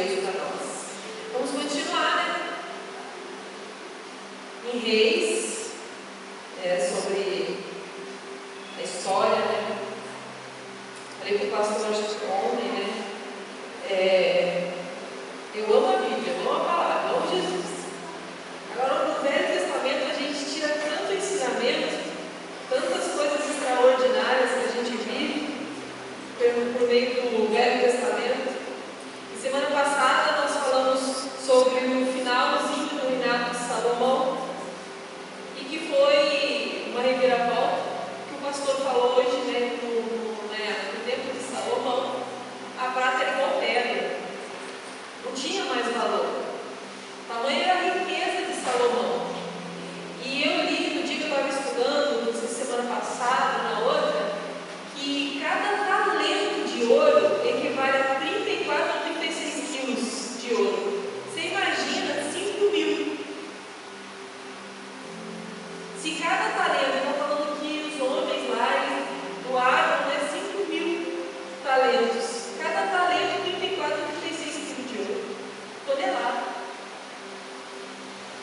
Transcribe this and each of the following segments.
Deus para nós. Vamos continuar, né? Em Reis, sobre a história, né? Falei com o pastor ontem, né? Eu amo a Bíblia, eu amo a palavra, eu amo Jesus. Agora, no Velho Testamento, a gente tira tanto ensinamento, tantas coisas extraordinárias que a gente vive por meio do Velho Testamento. E semana passada nós falamos sobre o finalzinho do reinado de Salomão, e que foi uma reviravolta, que o pastor falou hoje, né, no tempo de Salomão, a prata era igual pedra, não tinha mais valor. Tamanha era a riqueza de Salomão. E eu li no dia que eu estava estudando, não sei se semana passada, na outra, que cada talento de ouro equivale a 34 ou 36 quilos de ouro. Você imagina 5 mil. Se cada talento, eu estou falando que os homens lá doaram, né, 5 mil talentos. Cada talento 34 ou 36 quilos de ouro. Tonelada.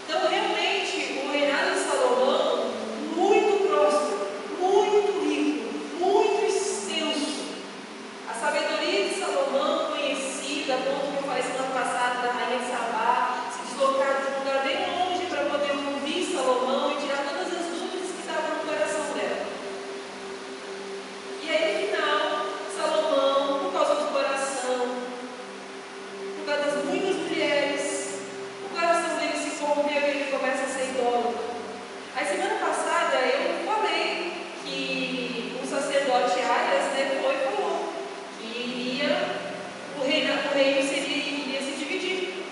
Então, realmente, o reinado de Salomão, muito próspero, muito rico, muito extenso. A sabedoria de Salomão, conhecida, a ponto que eu falei semana passada da rainha de Sabá, se deslocar de um lugar bem longe para poder ouvir Salomão e tirar todas as dúvidas que estavam no coração dela. E aí, no final, Salomão, por causa do coração, por causa das muitas mulheres, o coração dele se corrompeu e ele começa a ser idólatra. Aí, semana passada, eu falei que o sacerdote Arias, né, falou que o reino iria se dividir.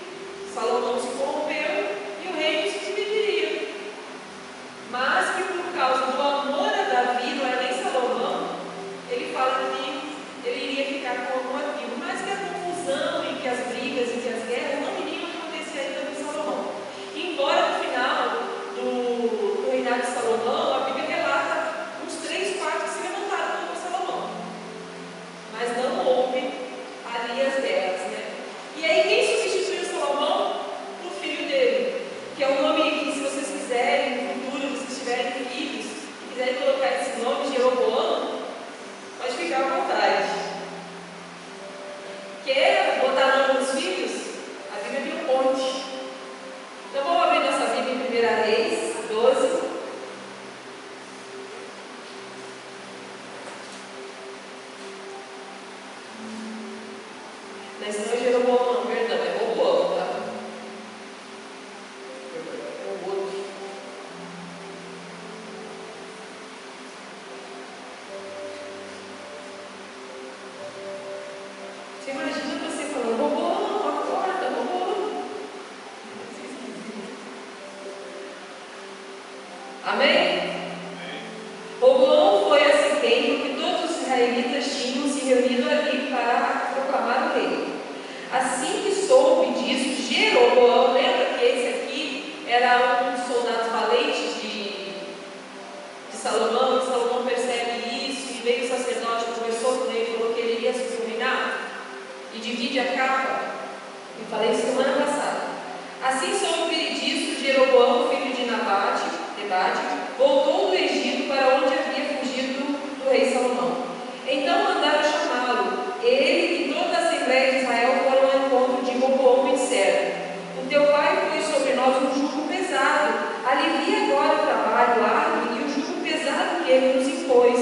Salomão se corrompeu e o reino se dividiria. Mas que por causa do amor a Davi, não era nem Salomão, ele fala que ele iria ficar com algum amigo, mas que a confusão e que as brigas e que as guerras não iriam acontecer ainda com Salomão. Embora no final do reinado de Salomão, a Bíblia relata uns 3 quartos que se levantaram contra Salomão. Mas não houve ali as guerras, né? E aí quem substituiu Salomão? O filho dele, que é um nome que, se vocês quiserem, no futuro, se vocês tiverem filhos, e quiserem colocar esse nome, Jeroboão, pode ficar à vontade. Quer botar nome nos filhos? A Bíblia tem um monte. Então vamos abrir nossa Bíblia em 1 Reis 12. Mas não é Jeroboão, não, perdão, é Roboão, tá? É o outro. Você imagina você falando, Roboão, acorda, Roboão. Amém? Roboão foi a Siquém, porque todos os israelitas tinham se reunido ali para proclamar o rei. Assim que soube disso, Jeroboão, lembra que esse aqui era um dos soldados valentes de Salomão, e Salomão percebe isso, e veio o sacerdote, conversou com ele, falou que ele iria subir o reinado, e divide a capa. Eu falei semana passada. Assim soube disso, Jeroboão, filho de Nebate, voltou do Egito para onde havia fugido do rei Salomão. Então mandaram chamá-lo. Ele e toda a Assembleia de Israel foram ao encontro de Roboão e disseram: o teu pai pôs sobre nós um jugo pesado. Alivia agora o trabalho árduo e o jugo pesado que ele nos impôs,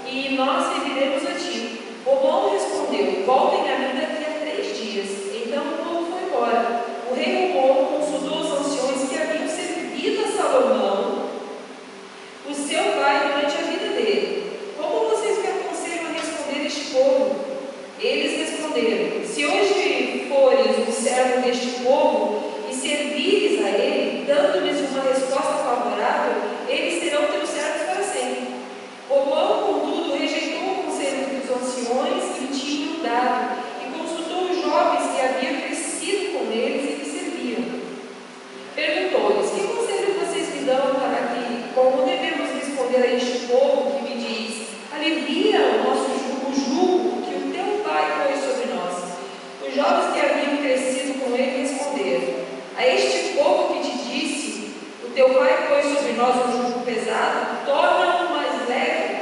e nós serviremos a ti. Roboão respondeu: voltem a mim daqui a 3 dias. Então o povo foi embora. O rei Roboão consultou os anciões que haviam servido a Salomão, o seu pai, durante a vida dele. Como vocês me aconselham a responder este povo? Eles responderam: se hoje fores um servo deste povo e servires a ele, dando-lhes uma resposta favorável, eles serão teus servos para sempre. Roboão, contudo, rejeitou o conselho dos anciões que lhe tinham dado e consultou os jovens que haviam crescido com eles e que serviam. Perguntou-lhes: que conselho vocês me dão para que, como devemos responder a este povo que me diz: alivia o jugo que o teu pai pôs sobre nós? Os jovens que haviam crescido A este povo que te disse: o teu pai pôs sobre nós um jugo pesado, torna-o mais leve.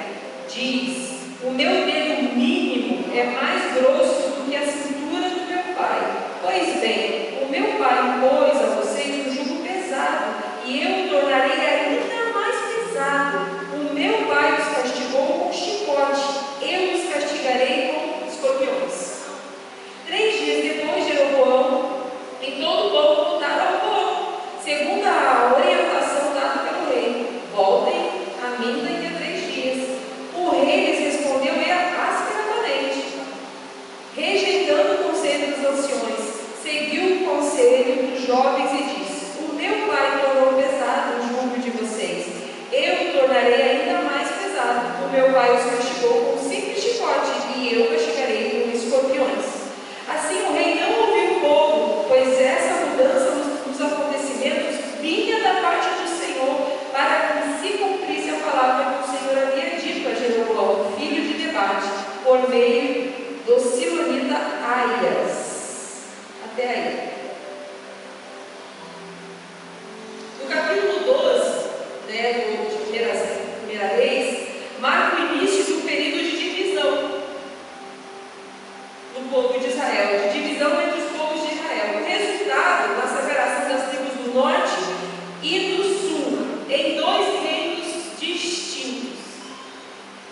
Diz: o meu dedo mínimo é mais grosso do que a cintura do meu pai. Pois bem, o meu pai impôs a vocês um jugo pesado, e eu o tornarei ainda mais pesado. O meu pai os castigou com chicote, eu os castigarei com escorpiões. 3 dias depois, Jeroboão e todo o povo voltaram ao povo, segundo a orientação dada pelo rei: voltem a mim daqui a 3 dias. O rei lhes respondeu asperadamente, rejeitando o conselho dos anciões, seguiu o conselho dos jovens e disse: o meu pai tornou pesado o jugo de vocês, eu o tornarei ainda mais pesado. O meu pai os castigou com um simples chicote, e eu castigarei com escorpiões. Assim o rei não ouviu o povo, pois essa mudança nos acontecimentos vinha da parte do Senhor, para que se cumprisse a palavra que o Senhor havia dito a Jeroboão, filho de Nebate, por meio do silonita Aias. Até aí. No capítulo 12, de primeira Reis, marca o início de um período de divisão do povo de Israel, de divisão entre os povos de Israel, resultado na separação das tribos do norte e do sul, em 2 reinos distintos.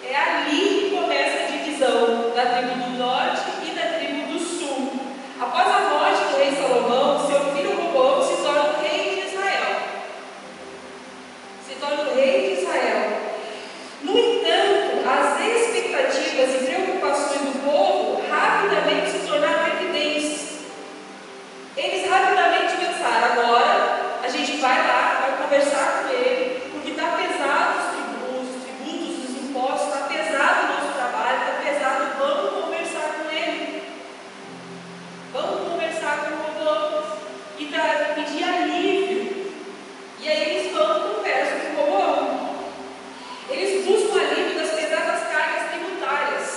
É ali que começa a divisão da tribo do norte e da tribo do sul. Após a morte do rei Salomão, seu filho Roboão se torna o rei de Israel. No entanto, as expectativas e preocupações do povo rapidamente se tornaram evidentes. Eles rapidamente pensaram: agora a gente vai lá, vai conversar com ele, porque está pesado os tributos, os impostos, está pesado o nosso trabalho, está pesado, vamos conversar com ele. Vamos conversar com o Roboão e pedir alívio. E aí eles vão e conversam com o Roboão. Eles buscam alívio das pesadas cargas tributárias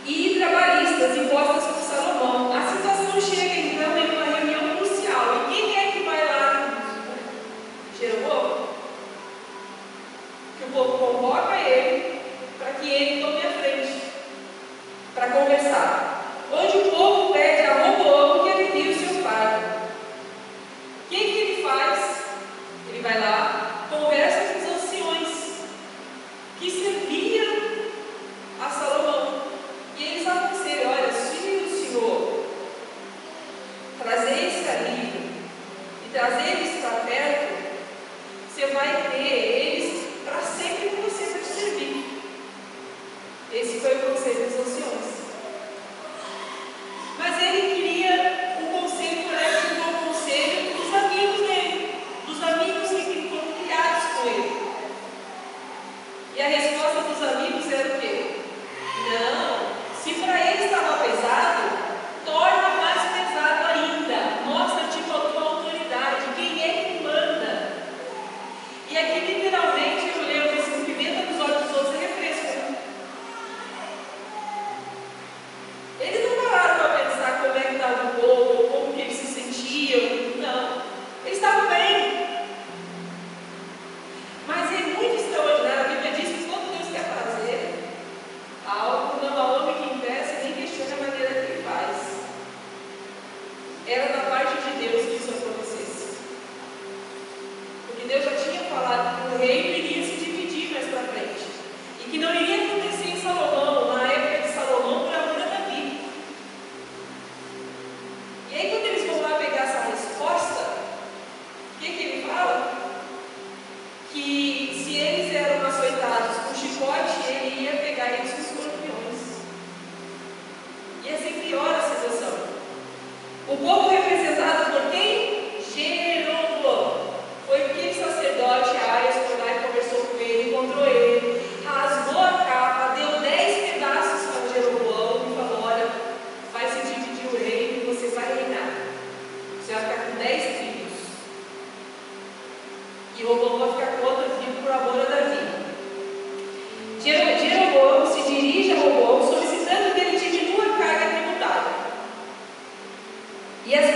e trabalhistas impostas por Salomão. A situação chega então em uma reunião crucial. E quem é que vai lá? Jeroboão. Que o povo convoca ele para que ele tome a frente para conversar. Onde o povo pede a Roboão que alivie o seu fardo. O que ele faz? Ele vai lá, conversa com os anciões que serviam a Salomão, e eles aconselham: olha, se o Senhor trazer esse alívio e trazer eles para perto, você vai ter eles para sempre com você para te servir. Esse foi o conselho dos anciões. Mas ele queria um conselho, parece que foi o conselho dos amigos dele, dos amigos que foram criados com ele. E a resposta dos amigos era o quê? Não, se para ele estava pesado, torna mais pesado ainda. Mostra-te a tua autoridade, quem é que manda. E aqui literalmente eu leio esse pimenta dos olhos dos outros e refresca. Eles não pararam para pensar como é que estava o povo, como que eles se sentiam. Não, eles estavam bem. Mas é muito extraordinário. A Bíblia diz que quando Deus quer fazer algo, não há homem que impeça nem questione a maneira que ele faz. Era da parte de Deus que isso acontecesse. Porque Deus já tinha falado que o reino iria se dividir mais para frente. E que não iria acontecer em Salomão, na época de Salomão, por amor a Davi. E aí quando eles vão lá pegar essa resposta, o que ele fala? Que se eles eram açoitados com chicote, ele ia pegar eles com escorpiões. E assim piora a situação. O povo representado por quem? Jeroboão. Foi aquele sacerdote Aias foi lá e conversou com ele, encontrou ele, rasgou a capa, deu 10 pedaços para Jeroboão e falou: olha, vai se dividir o reino e você vai reinar. Você vai ficar com 10 tribos. E Roboão vai ficar com outra tribo por amor a Davi. Jeroboão se dirige a Roboão solicitando que ele diminua a carga tributária. E as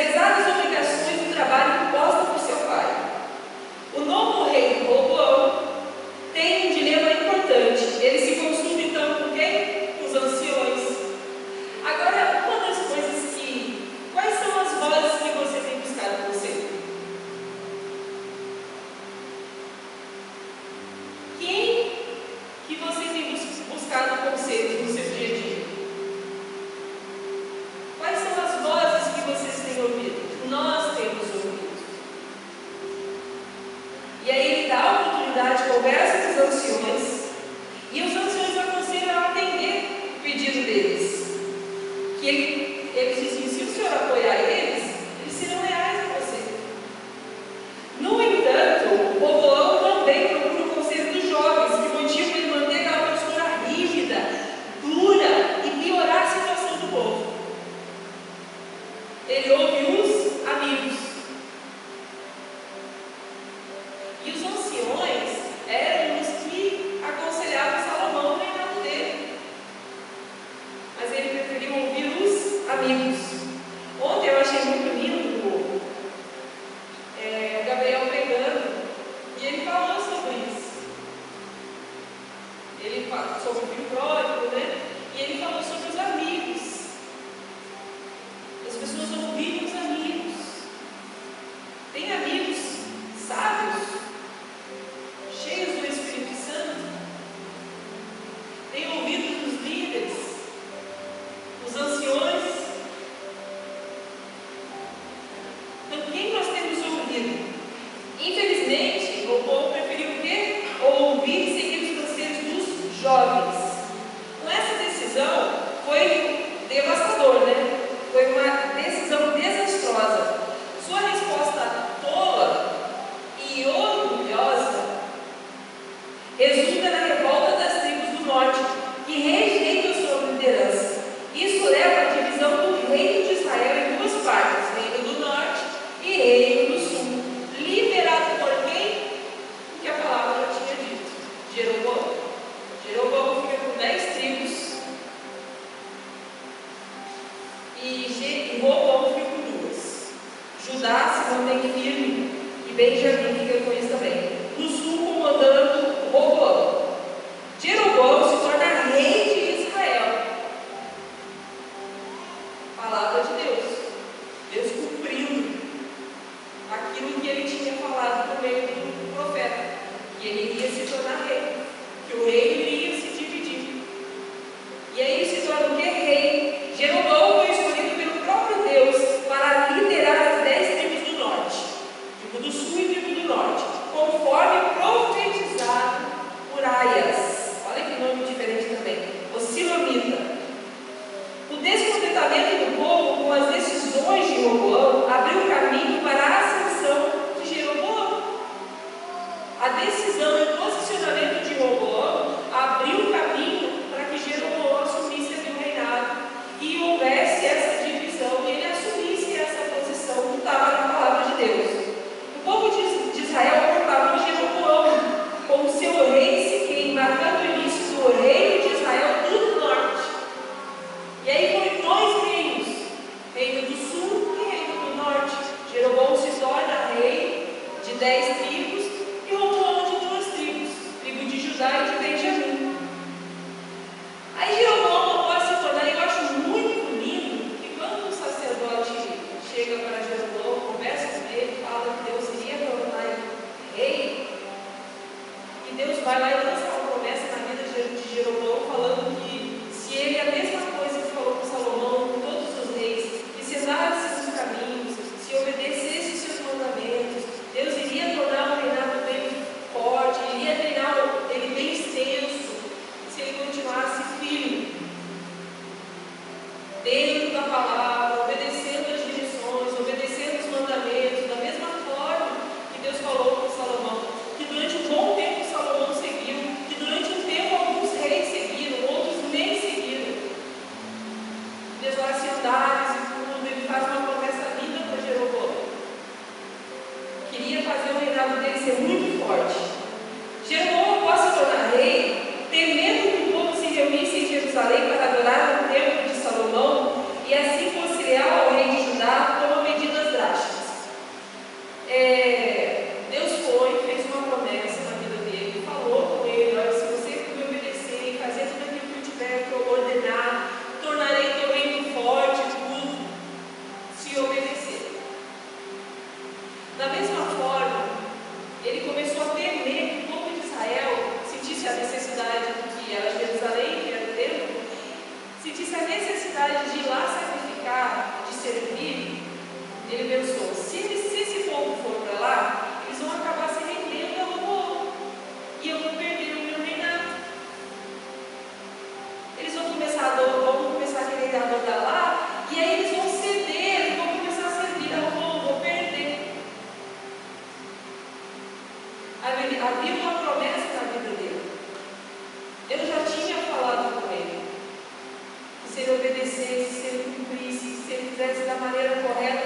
ele ouve os amigos. E os anciões eram os que aconselhavam Salomão no reinado dele. Mas ele preferiu ouvir os amigos. Ontem eu achei muito lindo o Gabriel pregando, e ele falou sobre isso. Ele falou sobre o filho pródigo, né? E ele falou sobre os amigos. As pessoas ouvirem os amigos. Tem amigos sábios, cheios do Espírito Santo. Tem ouvido dos líderes, os anciões. Então, quem nós temos ouvido? Infelizmente, o povo preferiu o quê? Ouvir e seguir os conselhos dos jovens. Com essa decisão, foi devastador, né? Foi uma decisão desastrosa. Sua resposta tola e orgulhosa resulta na revolta das tribos do norte, que rejeitam sua liderança. Isso leva à divisão do reino de Israel em duas partes, reino do norte e reino do sul. Liberado por quem? Que a palavra já tinha dito: Jeroboão. Jeroboão fica com 10 tribos e Roboão fica com 2. Judá se mantém firme e Benjamim fica com isso também. No sul, comandando Roboão. Jeroboão se torna rei de Israel. Palavra de Deus. Deus cumprindo aquilo que ele tinha falado por meio do profeta, que ele iria se tornar rei, que o reino iria se dividir. E aí ele se torna o que? Rei. Jeroboão foi escolhido pelo próprio Deus para liderar as 10 tribos do norte, tribo do sul e tribo do norte, conforme profetizado por Aias. Olha que nome diferente também. O Silonita. O descontentamento do povo com as decisões de Roboão abriu caminho para a ascensão de Jeroboão. A decisão e o posicionamento de Roboão abriu caminho para que Jeroboão assumisse o reinado e houvesse essa divisão e ele assumisse essa posição que estava na palavra de Deus. O povo de Israel proclamou Jeroboão como seu rei em Siquém, marcando o início do reino de Israel do norte. E aí foram 2 reinos, reino do sul e reino do norte. Jeroboão se torna rei de 10 tribos e Roboão de 2 tribos, tribo de Judá e de Benjamim. Aí Jeroboão, após se tornar, eu acho muito lindo que quando o sacerdote chega para Jeroboão, conversa com ele, fala que Deus iria tornar ele rei, e Deus vai lá e lança uma promessa na vida de Jeroboão, falando que se ele é a mesma coisa que falou com Salomão, com todos os reis, que se andasse nos caminhos, se obedecesse os seus mandamentos, Deus iria tornar o reinado dele forte, iria treinar ele bem extenso, se ele continuasse firme, dentro da palavra, obedecendo as direções, obedecendo os mandamentos, da mesma forma que Deus falou com Salomão, que durante um bom tempo Salomão seguiu, que durante um tempo alguns reis seguiram, outros nem seguiram. Deus vai se andares e tudo, ele faz uma promessa linda para Jeroboão. Queria fazer o reinado dele ser muito forte. Jeroboão, após se tornar rei, temendo que o povo se reunisse em Jerusalém para adorar no templo de Salomão e assim fosse leal ao rei de Judá, toma medidas drásticas. Deus fez uma promessa na vida dele, falou com ele: olha, se você me obedecer e fazer tudo aquilo que eu tiver que eu ordenar, tornarei teu reino forte, tudo, se obedecer. Da mesma forma, ele começou a temer que o povo de Israel sentisse a necessidade de que era Jerusalém, que era o templo, sentisse a necessidade de ir lá sacrificar, de servir. Ele pensou: se esse povo for para lá, eles vão acabar se rendendo ao povo e eu vou perder o meu reinado. Eles vão começar a querer adorar lá, e aí eles vão ceder, vão começar a servir ao povo, vão perder. Havia uma promessa na vida dele. Deus já tinha falado com ele que se ele obedecesse, se ele cumprisse, se ele fizesse da maneira correta,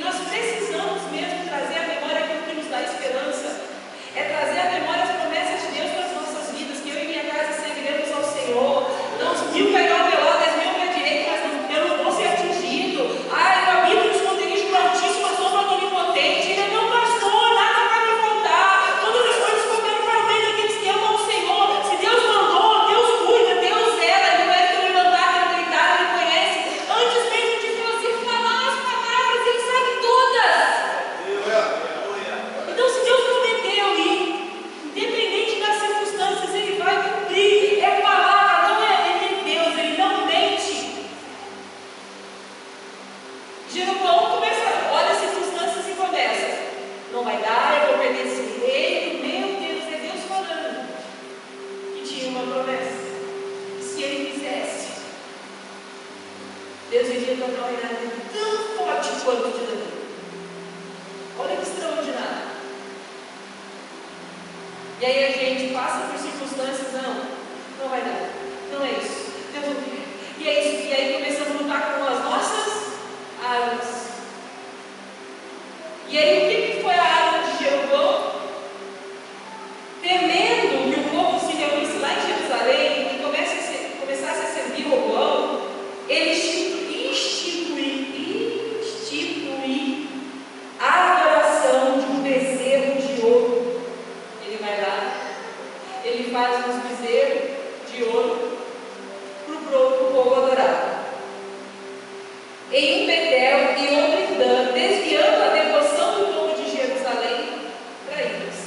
nós precisamos mesmo trazer à memória aquilo que nos dá esperança. É trazer à memória as promessas de Deus para as nossas vidas, que eu e minha casa serviremos ao Senhor. Não 1000 cairão ao meu lado, 10.000 à minha direita, mas eu não vou ser atingido. Eu habito nos esconderijos do Altíssimo, a sombra do Onipotente. Ele é meu pastor, nada vai me faltar. Todas as coisas cooperam para o bem daqueles que amam o Senhor. Se Deus mandou, Deus cuida, Deus zela. Ele não é que eu levantar, que eu deitar, Ele conhece. Antes mesmo de você falar as palavras, Ele sabe todas. Então, se Deus prometeu ir, independente das circunstâncias, Ele vai cumprir. É palavra, não é? Ele é Deus, Ele não mente. Jeroboão começa, olha as circunstâncias e começa. Não vai dar, eu vou perder esse reino. Meu Deus, é Deus falando que tinha uma promessa. Se Ele fizesse, Deus iria tornar o reinado tão forte quanto o de Davi. Olha que extraordinário. E aí a gente passa por circunstâncias, não vai dar, não é isso. Deus não quer. E é isso, e aí começamos a lutar com as nossas armas. E aí o que foi a arma de Jeroboão? Temendo que o povo se reunisse lá em Jerusalém e começasse a servir Roboão, ele institui a adoração de um bezerro de ouro. Ele vai lá, ele faz uns bezerros de ouro para o povo adorar. Em Betel e outro em Dan, desviando a devoção do povo de Jerusalém para ídolos.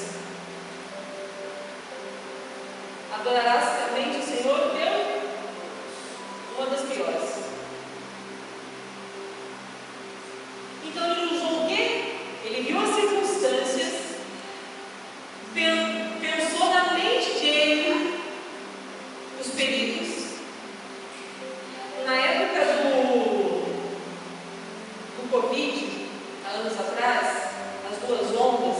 Adorarás somente o Senhor teu, uma das piores. Então ele usou o quê? Ele viu as circunstâncias, pensou na mente dele os perigos. Na época do Covid, há anos atrás, as duas ondas,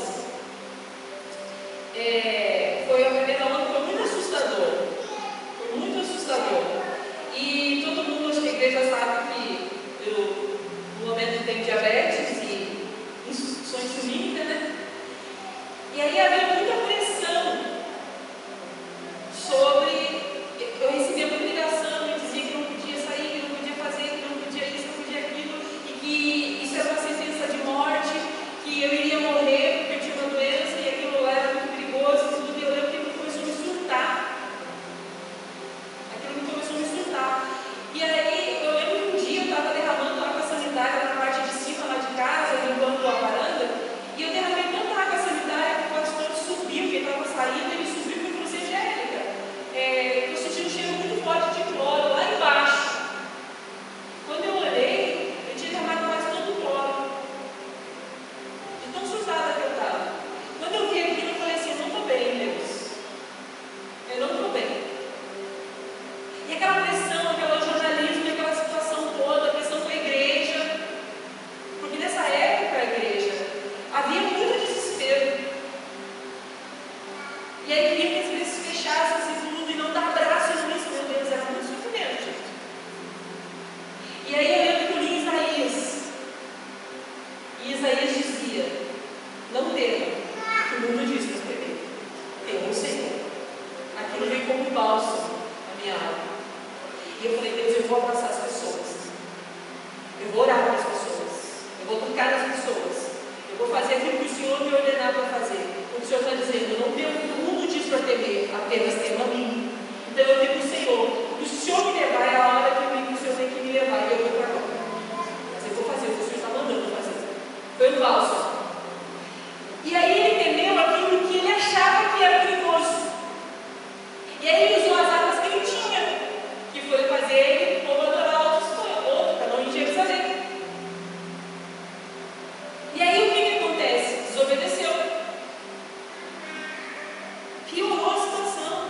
foi a primeira onda, foi muito assustador. Foi muito assustador. E todo mundo, acho que a igreja sabe que eu, no momento, tenho diabetes e insuficiência insulínica, né? E aí havia muita pressão sobre. Eu recebia muita ligação e dizia que não podia sair, que não podia fazer, que não podia isso, não podia aquilo, e que isso era uma sentença de morte, que eu iria morrer porque eu tinha uma doença e aquilo era muito perigoso e tudo. E eu lembro que aquilo começou a me surtar. E aí eu lembro que um dia eu estava derramando água sanitária na parte de cima lá de casa, limpando a varanda, e eu derramei tanta água sanitária que o pastor subiu, que ele estava saindo, ele subiu e falou assim: Angélica, eu senti um cheiro muito forte de cloro lá embaixo. Quando eu olhei, eu tinha derramado quase todo o cloro, de tão surtada que eu estava. Quando eu vi aquilo, eu falei assim: eu não estou bem, Deus, eu não estou bem. E aquela pressão, aquele jornalismo, aquela situação toda, a pressão com a igreja, porque nessa época a igreja havia muito desespero. E aí queria que as igrejas se fechassem tudo e não dar abraço nisso, meu Deus, era muito sofrimento, gente. E aí eu lembro que eu li Isaías, e Isaías dizia: não tema, o que o mundo diz para temer, tem um Senhor. Aquilo veio como bálsamo na minha alma. E eu falei: Deus, eu vou abraçar as pessoas, eu vou orar para as pessoas, eu vou tocar nas pessoas, eu vou fazer aquilo que o Senhor me ordenar para fazer. O Senhor está dizendo: não tem o que o mundo diz para temer, apenas tema a mim. Então eu temo o Senhor, porque se o Senhor me levar, é a hora que o Senhor tem que me levar, e eu vou para lá. Mas eu vou fazer o que o Senhor está mandando fazer. Foi um bálsamo. E aí ele temeu aquilo que ele achava que era perigoso. E aí ele usou as armas que ele tinha, que foi fazer o povo adorar outro, cada um em Jerusalém. E aí o que acontece? Desobedeceu. Piorou a situação.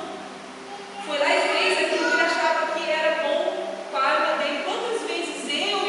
Foi lá e fez aquilo que ele achava que era bom para a alma dele. Quantas vezes eu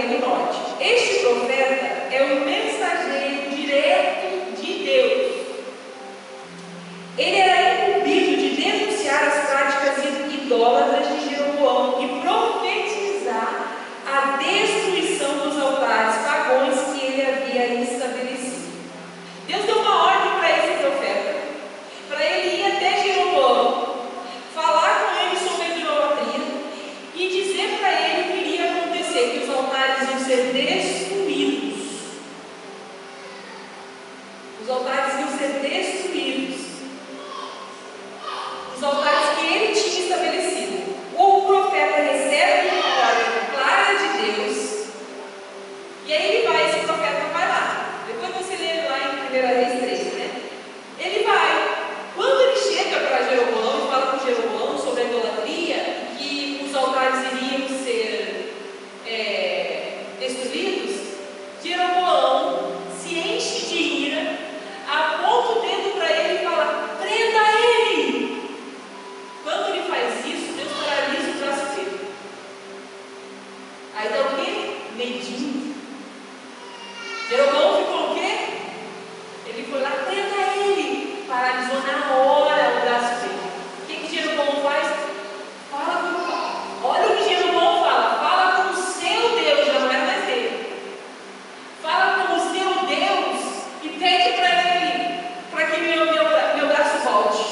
Reino Norte. Este profeta é o mensageiro direto de Deus. Ele era incumbido de denunciar as práticas idólatras de Jeroboão e profetizar a destruição dos altares pagãos que ele havia estabelecido. Deus deu uma ordem para esse profeta, para ele ir até Jeroboão, falar com ele sobre a idolatria e dizer para ele o que iria acontecer, que os altares iam ser destruídos. Os altares iam ser destruídos. Os altares que ele tinha estabelecido. O profeta recebe uma ordem clara de Deus, e aí esse profeta vai lá. Depois você lê lá em 1 Reis 3, né? Ele vai. Quando ele chega para Jeroboão e fala com Jeroboão sobre a idolatria, que os altares iriam ser destruídos, Jeroboão se enche de ira, aponta o dedo para ele e fala: prenda ele! Quando ele faz isso, Deus paralisa o braço dele. Aí dá o quê? Medinho. Jeroboão ficou o quê? Ele foi lá, prenda ele! Paralisou na hora o braço dele. O que Jeroboão faz? Fala com... Olha o que Jeroboão fala. Fala com o seu Deus, já não é mais dele. Fala com o seu Deus e pede para ele, para que meu braço volte.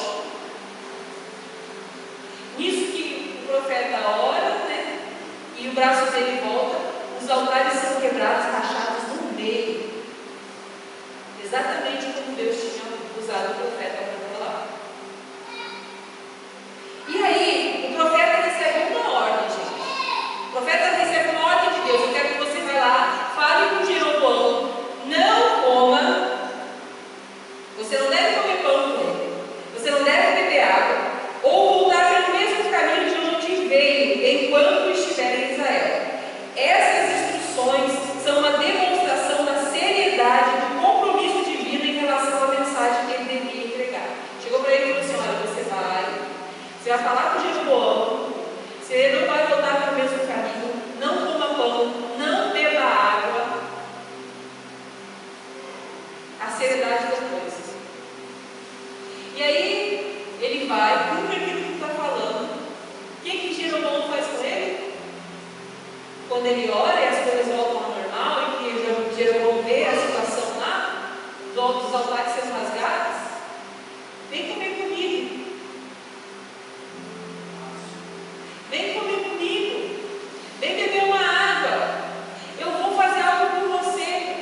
Nisso que o profeta ora, né? E o braço dele volta, os altares são quebrados, rachados no meio. Exatamente como Deus tinha usado o profeta para falar. E aí, o profeta recebe uma ordem, gente. O profeta recebe uma ordem de Deus. Eu quero que você vá lá, fale com Jeroboão, não coma. Você não deve comer pão com ele. Você não deve beber água. Ou voltar pelo mesmo caminho de onde veio, enquanto estiver em Israel. Essas instruções são uma demonstração da seriedade do compromisso divino em relação à mensagem que ele devia entregar. Chegou para ele e falou assim: olha, você vai falar com Jeroboão, você não vai voltar pelo mesmo caminho, não coma pão, não beba água. A seriedade das coisas. E aí, ele vai, cumpre aquilo que está falando. O que Jeroboão faz com ele? Quando ele ora e as coisas voltam ao normal, e que Jeroboão vê a situação lá, dos altares sendo rasgados, vem comer comigo. Vem comer comigo. Vem beber uma água. Eu vou fazer algo por você.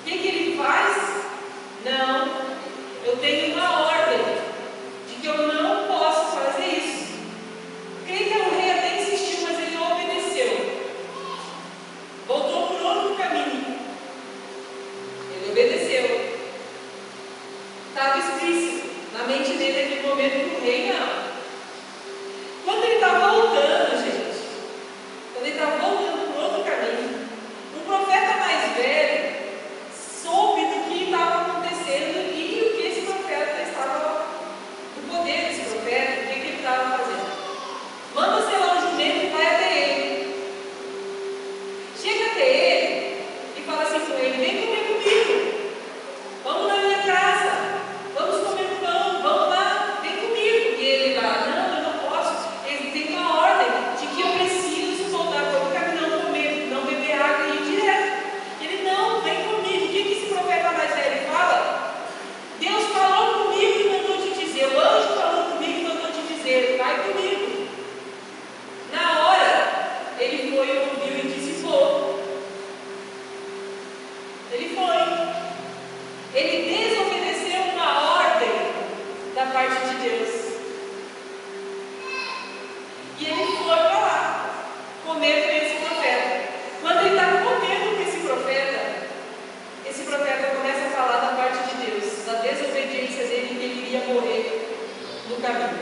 O que ele faz? Não. Eu tenho uma ordem de que eu não posso fazer isso. Creio que o rei até insistiu, mas ele obedeceu. Voltou por outro caminho. Ele obedeceu. Estava explícito na mente dele naquele momento que o rei não. Quando ele está voltando, gente, quando ele está voltando por outro caminho, um profeta mais velho soube do que estava acontecendo e o que esse profeta estava, o poder desse profeta, o que ele estava fazendo. Manda selar um jumento e vai até ele. Chega até ele e fala assim com ele: vem comer comigo, vamos na minha casa, vamos comer pão, vamos lá, vem comigo. E ele lá: não, eu não posso. Ele tem uma ordem de que eu preciso voltar para o caminho, não comer, não beber água e ir direto. Ele: não, vem comigo. O que esse profeta mais velho fala? Deus falou comigo e mandou te dizer, o anjo falou comigo e mandou te dizer, vai comigo. Na hora, ele foi, ouviu e disse: vou. Ele foi. Ele desobedeceu uma ordem da parte de Deus. E ele foi para lá, comer com esse profeta. Quando ele está comendo com esse profeta começa a falar da parte de Deus, da desobediência dele, que ele iria morrer no caminho.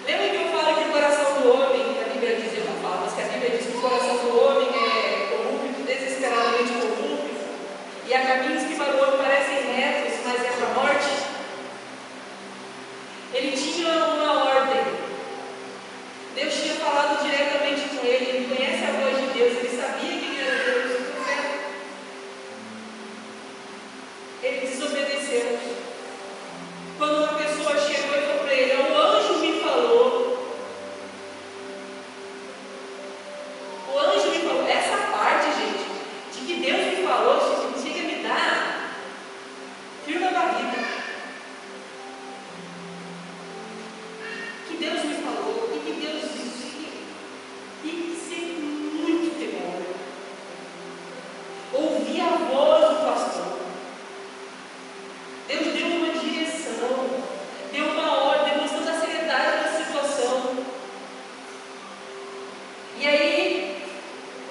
Lembra que eu falo que o coração do homem, que a Bíblia diz, eu não falo, mas que a Bíblia diz que o coração do homem é corrupto, desesperadamente corrupto, e há caminhos que para o homem parecem retos, mas é para a morte? Ele tinha uma ordem Deus me falou, o que Deus disse. Tem que ser muito temor. Ouvir a voz do pastor. Deus deu uma direção, deu uma ordem, demonstrando a seriedade da situação. E aí,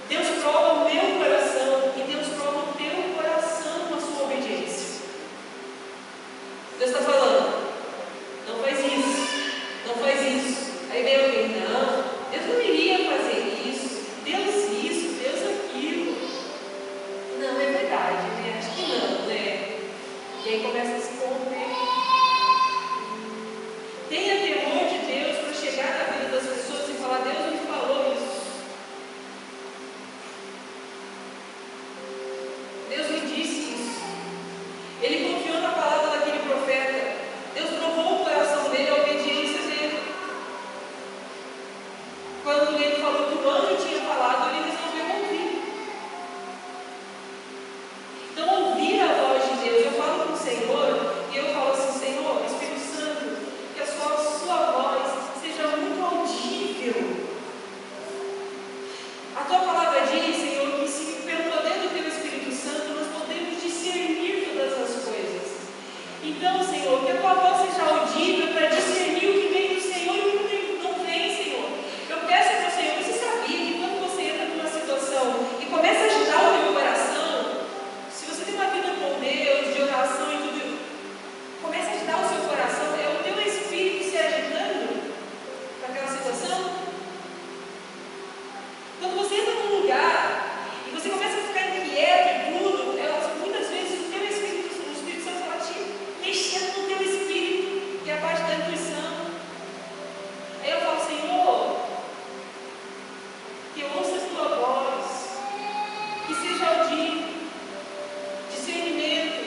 Deus prova o meu coração e Deus prova o teu coração com a sua obediência. Deus está falando, não faz isso, não faz isso. Aí vem alguém, não, Deus não iria fazer isso, Deus aquilo. Não, é verdade, né? Acho que não, né? E aí começa a se corromper. Tenha temor de Deus para chegar na vida das pessoas e falar, Deus me falou isso. Deus me disse isso. Ele confiou na palavra daquele profeta. Deus provou o coração dele, a obediência dele. Quando ele falou que o anjo tinha falado, ele resolveu ouvir. Então, ouvir a voz de Deus. Eu falo com o Senhor e eu falo assim, Senhor, Espírito Santo, que a sua voz seja muito audível. A tua palavra diz, Senhor, que se pelo poder do teu Espírito Santo nós podemos discernir todas as coisas. Então, Senhor, que a tua voz seja audível para discernir o que vem do Senhor e o que não vem, Senhor. Eu peço para o Senhor, você sabia que quando você entra numa situação e começa a agitar o teu coração, se você tem uma vida com Deus, de oração e tudo, começa a agitar o seu coração, é o teu espírito se agitando para aquela situação. Quando você entra num lugar e você começa a ficar inquieto e tudo, muitas vezes o Espírito Santo está te mexendo no teu espírito, que é a parte da intuição. Aí eu falo, Senhor, que eu ouça a tua voz, que seja audível, discernimento.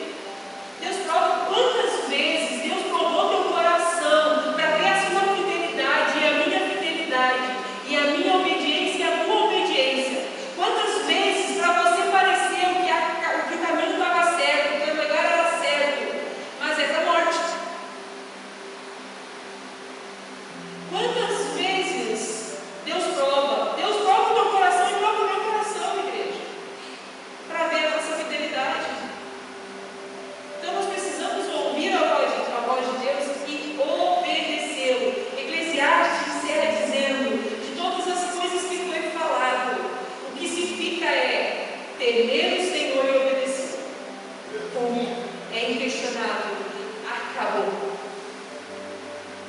Deus prova quantas vezes Deus provou teu coração para ver a sua fidelidade e a minha fidelidade, e a minha obediência e a tua obediência. Quantas vezes para você pareceu que o caminho estava certo, que o lugar era certo, mas é para a morte. Quantas vezes Deus prova o teu coração e prova o meu coração, igreja, para ver a nossa fidelidade. Então nós precisamos ouvir a voz de Deus e obedecê-lo. Eclesiastes encerra dizendo, de todas as coisas que foi falado, o que se fica é temer o Senhor e obedecer. É inquestionável. Acabou.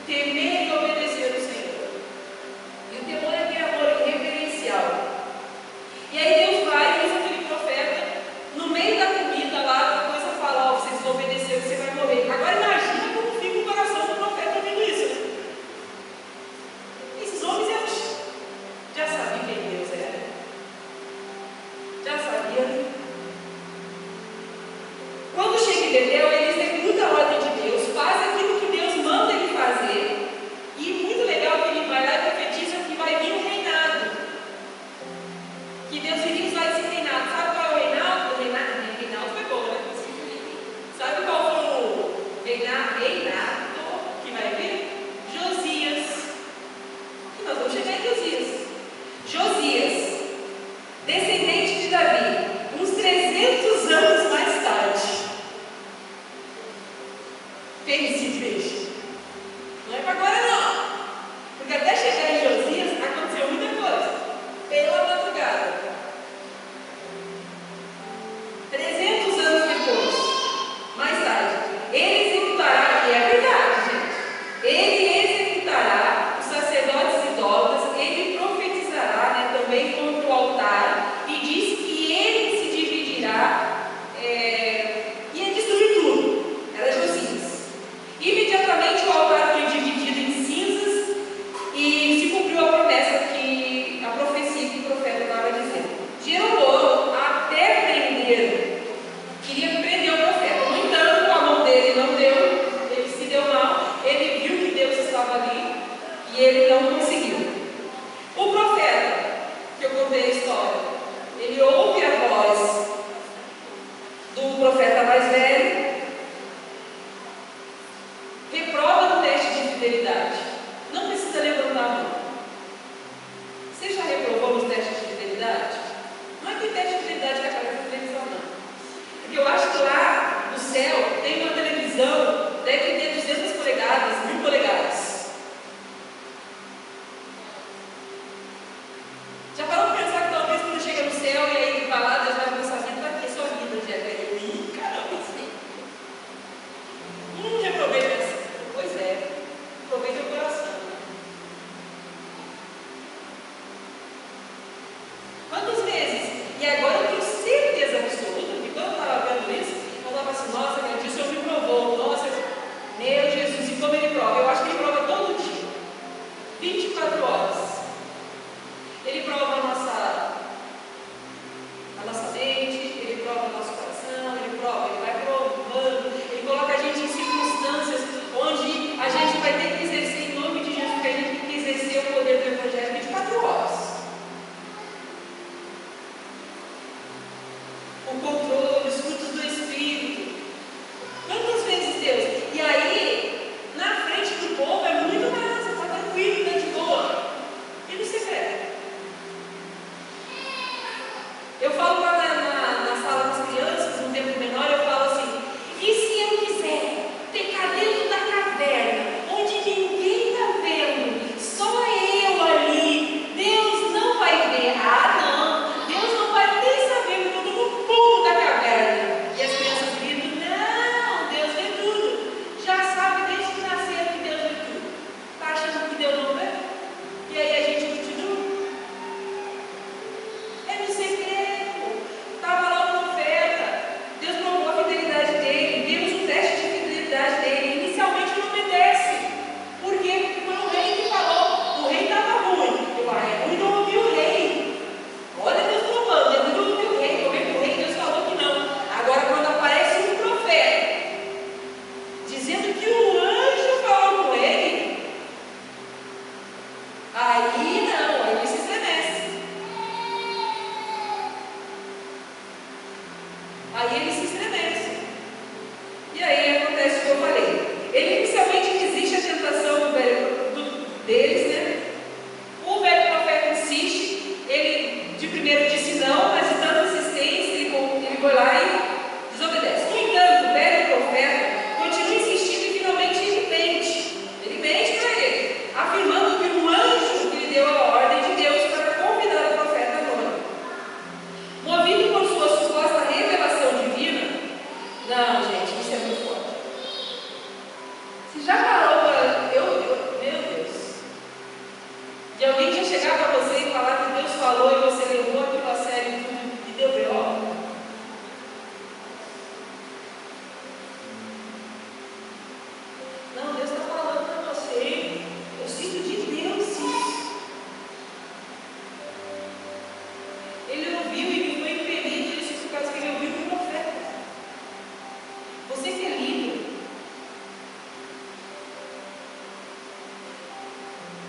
Temer e obedecer o Senhor. E o temor é aquele amor reverencial. E aí Deus vai e usa aquele profeta no meio da comida lá, a coisa fala, ó, vocês vão obedecer, você vai morrer. Agora imagina como fica o coração do profeta ouvindo isso, né? Esses homens já sabiam quem Deus era. Já sabiam. Quando chega em Betel, ele executa a ordem de Deus, faz aquilo que Deus manda ele fazer. E muito legal que ele vai lá e profetiza que vai vir um reinado. Que Deus iria usar esse reinado. Sabe qual é o reinado? Reinado foi bom, né? Sabe qual foi o reinado que vai vir? Josias. E nós vamos chegar em Josias. Josias, descendente de Davi, uns 300 anos mais tarde. Pense, igreja. Não é para agora não. Porque até chegar em Josias aconteceu muita coisa. Pela madrugada. 300 anos depois, mais tarde, ele executará, e é verdade, gente, ele executará os sacerdotes idólatras, ele profetizará, né, também contra o altar, e diz que ele se dividirá, ia destruir tudo. Era Josias. Imediatamente o altar foi dividido em cinzas e se cumpriu a profecia que o profeta estava dizendo. Jeroboão, até prender, queria prender o profeta. No entanto, a mão dele não deu, ele se deu mal, ele viu que Deus estava ali e ele não conseguiu. O profeta, que eu contei a história, ele ouve a voz do profeta mais velho, reprova no teste de fidelidade. Não precisa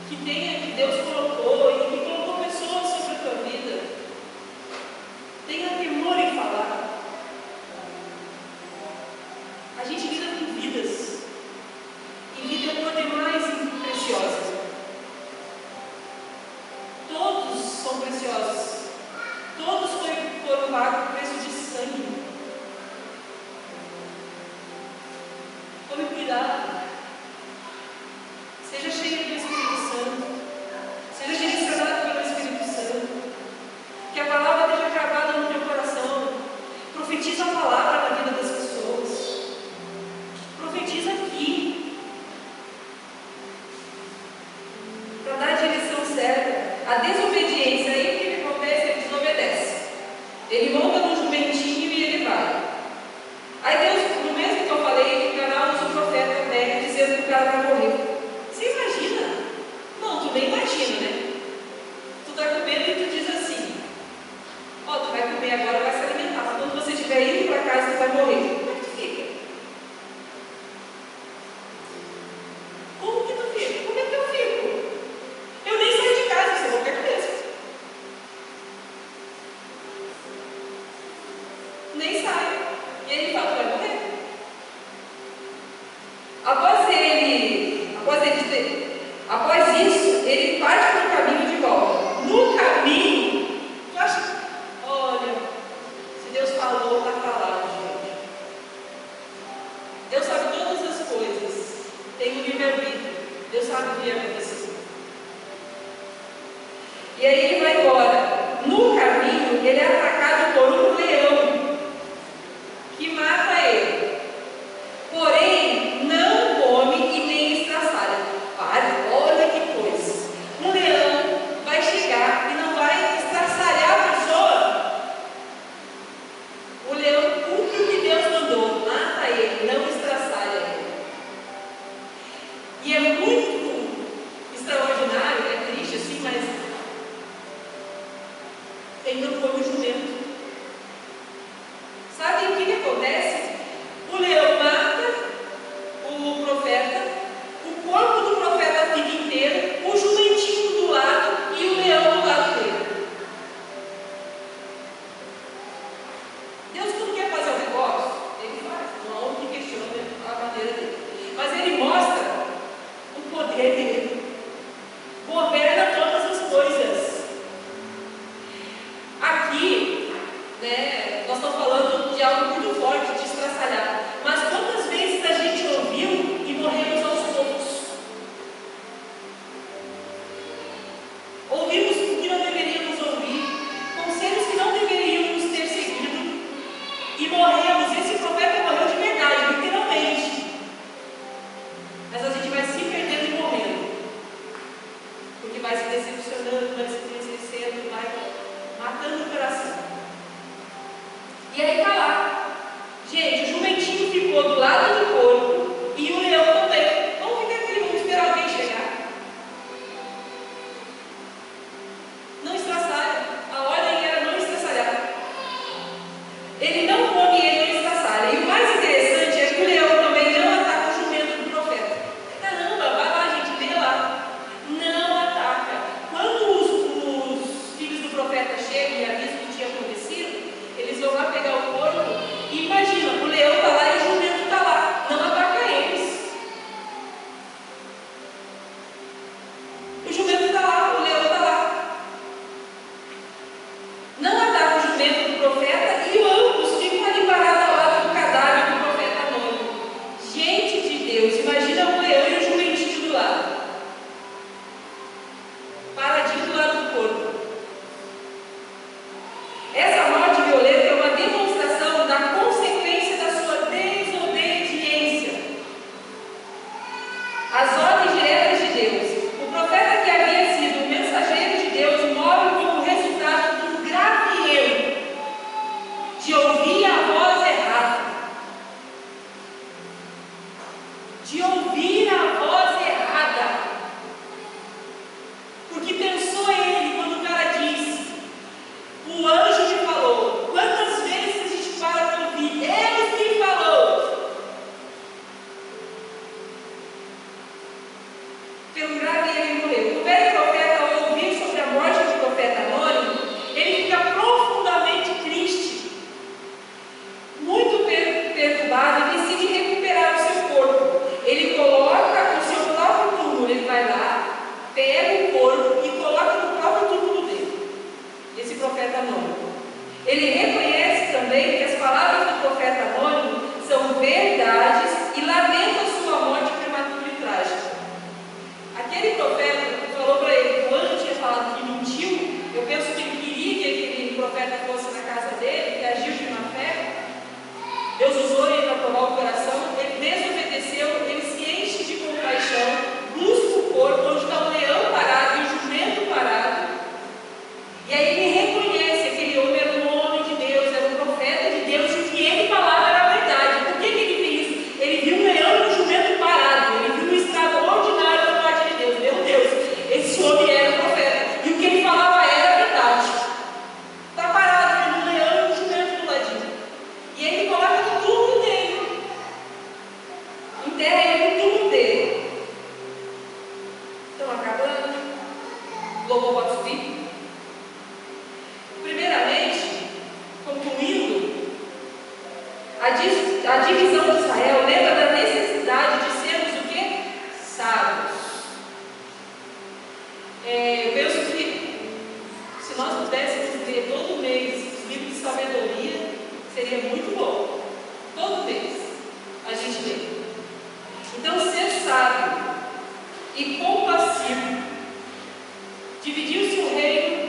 que Deus colocou e que colocou pessoas sobre a tua vida. Tenha temor em falar. A gente lida com vidas, e vida é por demais preciosa. Todos são preciosos. Todos foram pagos por preço de sangue. Tome cuidado. Seja cheio do Espírito Santo. Seja direcionado pelo Espírito Santo. Que a palavra esteja gravada no teu coração. Profetiza a palavra na vida das pessoas. Profetiza aqui. Para dar a direção certa. A desobediência, aí o que acontece? Ele desobedece. Ele monta no jumentinho e ele vai. Aí Deus, no mesmo que eu falei, que o canal usa o profeta velho dizendo que o cara vai morrer. Você imagina? Não, tu nem imagina, né? Tu está comendo e tu diz assim: ó, tu vai comer agora, vai se alimentar. Quando você estiver indo para casa, tu vai morrer. Como é que tu fica? Como que tu fica? Como é que eu fico? Eu nem saio de casa, você não quer mesmo. Nem sai. E ele fala: tu vai morrer. Após isso, ele parte para o caminho de volta. No caminho, tu acha, olha, se Deus falou, está falado, gente. Deus sabe todas as coisas. Tem um livre-arbítrio. Deus sabe o que ia acontecer. E aí ele vai embora. No caminho, ele é atacado por um leão que mata ele. Porém, não come e nem estraçalha. Olha que coisa. Um leão vai chegar e não vai estraçalhar a pessoa. O leão cumpre o que Deus mandou. Mata ele, não estraçalha ele. E é muito extraordinário, é triste assim, mas ele não come o jumento. Sabe o que acontece? O leão mata o profeta, o corpo do profeta fica inteiro, o jumentinho do lado e o leão do lado dele. Deus, quando quer fazer um negócio, ele faz, não há um que questiona a maneira dele. Mas ele mostra o poder dele, governa todas as coisas. Aqui, né, nós estamos falando de algo muito forte, de estraçalhar. Mas quantas vezes a gente ouviu e morremos aos poucos? Ouvimos o que não deveríamos ouvir, conselhos que não deveríamos ter seguido, e morremos. Esse profeta morreu de verdade, literalmente. Mas a gente vai se perdendo e morrendo, porque vai se decepcionando, vai se entristecendo, vai matando o coração. E aí está lá. Gente, o jumentinho ficou do lado do corpo e o leão também. Vamos ficar aqui, vamos esperar alguém chegar. Não estraçalha. A ordem era não estraçalhar. Ele não come e ele não estraçalha. E o mais interessante é que o leão também não ataca o jumento do profeta. Caramba, vai lá, gente, vê lá. Não ataca. Quando os filhos do profeta chegam e avisam o que tinha acontecido, eles vão lá pegar o corpo. E imagina, o leão está lá e o jumento está lá. Não ataca eles. O jumento está lá, o leão está lá. Não ataca o jumento do profeta e ambos ficam ali parados ao lado do cadáver do profeta anônimo. Gente de Deus, imagina o leão e o jumentinho do lado. Paradinho do lado do corpo. Essa morte violenta é uma demonstração da consequência da sua desobediência às ordens diretas de Deus. O profeta que havia sido o mensageiro de Deus morre como resultado de um grave erro, de ouvir a voz errada. De ouvir a voz errada. Porque pensou ele quando o cara disse: o anjo me falou. Quantas vezes a gente para para ouvir? Deus me falou. pelo grave erro ele morreu. O velho profeta, ao ouvir sobre a morte do profeta anônimo, ele fica profundamente triste, muito perturbado, e decide recuperar o seu corpo. Ele coloca o seu próprio túmulo, ele vai lá, pega o corpo e coloca no próprio túmulo dele, esse profeta anônimo. Ele reconhece também que as palavras do profeta anônimo são verdades e lamenta sua morte prematura e trágica. Aquele profeta falou para ele que o anjo tinha falado que mentiu. Eu penso que ele queria que aquele profeta fosse na casa dele, que agiu de má fé. Deus usou ele para provar o coração. Ele desobedeceu, ele se enche de compaixão, busca o corpo onde está o leão parado e o jumento parado. E aí ele reconhece que aquele homem era um homem de Deus, era um profeta de Deus, e o que ele falava era verdade. Por que ele fez? Ele viu um leão e um jumento parado, ele viu um extraordinário da parte de Deus. Meu Deus, esse homem era um profeta, e o que ele falava era verdade. Está parado, viu um leão e um jumento do ladinho. E aí ele coloca no túmulo dele, enterra ele no túmulo dele. Então, acabando, louvor pode subir. Primeiramente, concluindo, a divisão de Israel lembra da necessidade de sermos o quê? Sábios. Eu penso que se nós pudéssemos ler todo mês os livros de sabedoria, seria muito bom. Todo mês a gente lê. Então, ser sábio e compassivo. Dividiu-se o reino.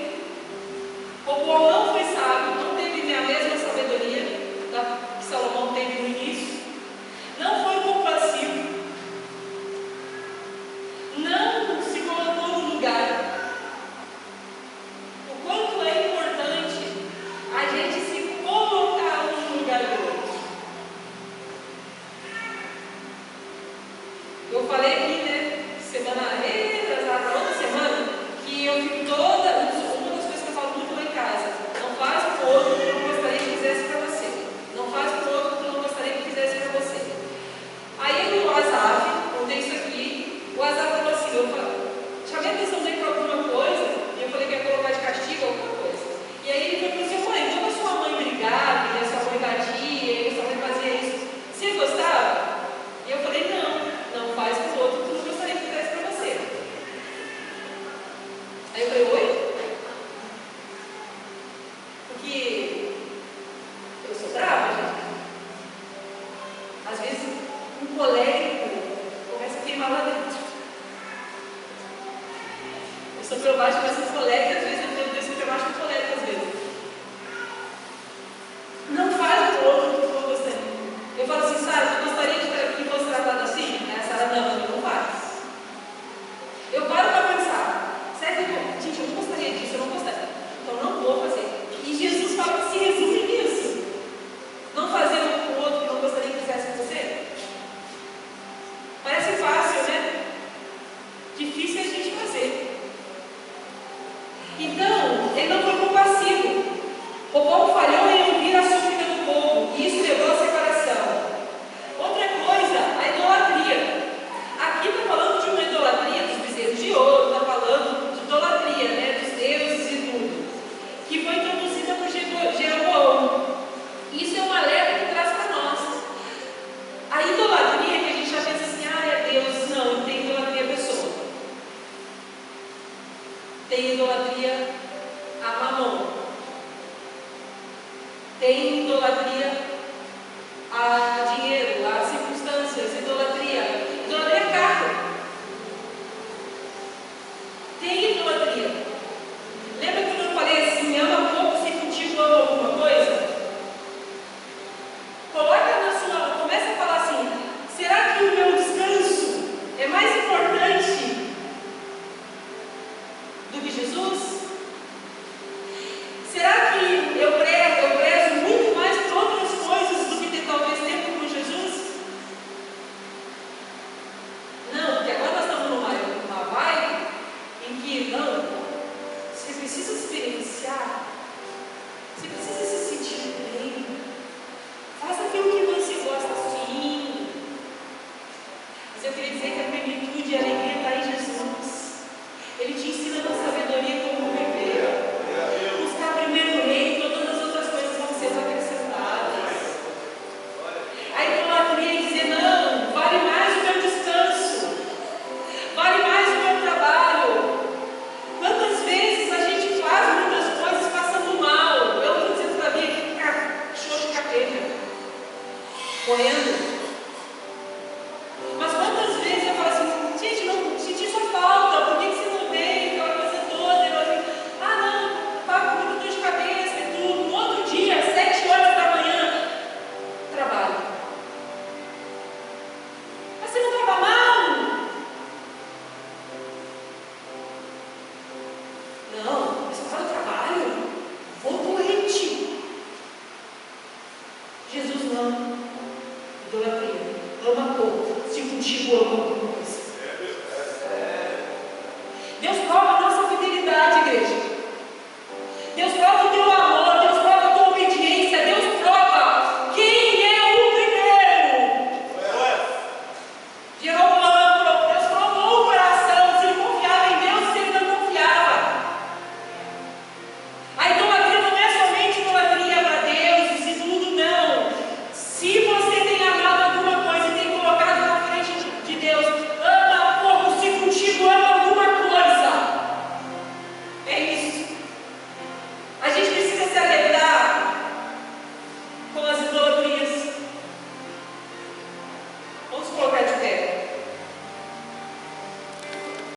Roboão não foi sábio, não teve a mesma sabedoria que Salomão teve no início. Não foi compassivo. Não se colocou no lugar. O quanto é importante a gente se colocar no lugar do outro. Eu falei aqui, né, semana retrasada, outra semana, que eu fico toda. Uma das coisas que eu falo muito lá em casa: não faz para o outro o que eu não gostaria que fizesse para você. Não faz para o outro o que eu não gostaria que fizesse para você. Aí o Asaf, contei isso aqui, o Asaf falou assim: eu chamei a atenção dele para alguma coisa, e eu falei que ia colocar de castigo alguma coisa. E aí ele falou assim: mãe, quando a sua mãe brigava, e a sua mãe batia, e a sua mãe fazia isso, você gostava? E eu falei: não faz para o outro o que eu não gostaria que fizesse para você. Aí eu falei: oi? Porque eu sou brava, gente. Às vezes um colérico começa a queimar lá dentro. Eu sou para baixo, mas sou colérica, às vezes eu desço para baixo com colérica, às vezes. Não faz o outro o que eu gostaria. Eu falo assim: Sara, tu gostaria de que fosse tratado assim? Aí a Sara: não faz. Eu paro para pensar: será que gente, eu não gostaria disso, eu não gostaria. Então não vou fazer. E Jesus fala que se resume nisso: não fazer um com o outro que não gostaria que fizesse com você. Parece fácil, né? Difícil é a gente fazer. Então, ele não foi compassivo. O povo falhou em ouvir a súplica do povo, e isso levou à separação. Outra coisa, a idolatria. Aqui está falando de uma idolatria dos bezerros de ouro, está falando de idolatria, né, dos deuses e tudo, que foi introduzida por Jeroboão. Isso é um alerta que traz para nós. A idolatria, que a gente já pensa assim: é Deus. Não, tem idolatria à pessoa. Tem idolatria a Mamon. Tem idolatria a dinheiro, a circunstâncias, idolatria a carro. Tem idolatria. Lembra quando eu falei assim: ama pouco se contigo ama alguma coisa? Começa a falar assim: será que o meu descanso é mais importante do que Jesus? Será que eu prezo muito mais por outras coisas do que ter talvez tempo com Jesus? Não, porque agora nós estamos numa vibe em que não, você precisa experienciar, você precisa se sentir bem. Faça aquilo que você gosta sim. Mas eu queria dizer que a plenitude e a alegria